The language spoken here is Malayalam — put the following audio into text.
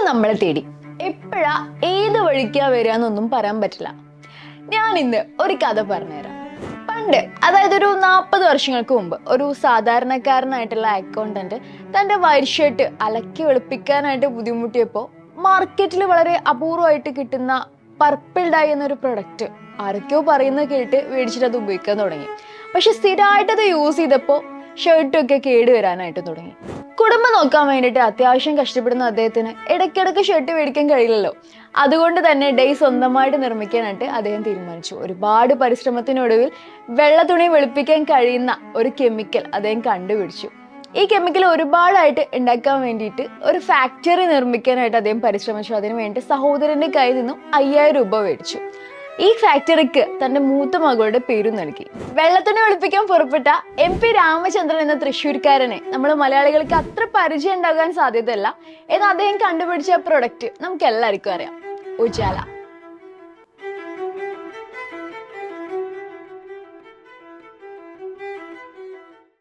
നമ്മളെ തേടി എപ്പോഴാ ഏത് വഴിക്കാ വരികയെന്നൊന്നും പറയാൻ പറ്റില്ല. ഞാൻ ഇന്ന് ഒരു കഥ പറഞ്ഞുതരാം. പണ്ട്, അതായത് ഒരു 40 വർഷങ്ങൾക്ക് മുമ്പ്, ഒരു സാധാരണക്കാരനായിട്ടുള്ള അക്കൗണ്ടന്റ് തന്റെ വൈറ്റ് ഷർട്ട് അലക്കി വെളുപ്പിക്കാനായിട്ട് ബുദ്ധിമുട്ടിയപ്പോൾ മാർക്കറ്റിൽ വളരെ അപൂർവമായിട്ട് കിട്ടുന്ന പർപ്പിൾ ഡൈ എന്നൊരു പ്രൊഡക്റ്റ് ആരൊക്കെയോ പറയുന്നത് കേട്ട് മേടിച്ചിട്ട് അത് ഉപയോഗിക്കാൻ തുടങ്ങി. പക്ഷെ സ്ഥിരമായിട്ട് അത് യൂസ് ചെയ്തപ്പോൾ ഷർട്ടൊക്കെ കേടുവരാനായിട്ട് തുടങ്ങി. കുടുംബം നോക്കാൻ വേണ്ടിയിട്ട് അത്യാവശ്യം കഷ്ടപ്പെടുന്ന അദ്ദേഹത്തിന് ഇടയ്ക്കിടയ്ക്ക് ഷർട്ട് മേടിക്കാൻ കഴിയില്ലല്ലോ. അതുകൊണ്ട് തന്നെ ഡൈ സ്വന്തമായിട്ട് നിർമ്മിക്കാനായിട്ട് അദ്ദേഹം തീരുമാനിച്ചു. ഒരുപാട് പരിശ്രമത്തിനൊടുവിൽ വെള്ള തുണി വെളുപ്പിക്കാൻ കഴിയുന്ന ഒരു കെമിക്കൽ അദ്ദേഹം കണ്ടുപിടിച്ചു. ഈ കെമിക്കൽ ഒരുപാടായിട്ട് ഉണ്ടാക്കാൻ വേണ്ടിയിട്ട് ഒരു ഫാക്ടറി നിർമ്മിക്കാനായിട്ട് അദ്ദേഹം പരിശ്രമിച്ചു. അതിനു വേണ്ടി സഹോദരന്റെ കയ്യിൽ നിന്നും 5000 രൂപ മേടിച്ചു. ഈ ഫാക്ടറിക്ക് തന്റെ മൂത്ത മകളുടെ പേരും നൽകി. വെള്ളത്തുണി വെളുപ്പിക്കാൻ പുറപ്പെട്ട MP രാമചന്ദ്രൻ എന്ന തൃശ്ശൂർക്കാരനെ നമ്മൾ മലയാളികൾക്ക് അത്ര പരിചയം ഉണ്ടാകാൻ സാധ്യതയല്ല. എന്നാൽ അദ്ദേഹം കണ്ടുപിടിച്ച പ്രൊഡക്റ്റ് നമുക്ക് എല്ലാവർക്കും അറിയാം, ഉജാല.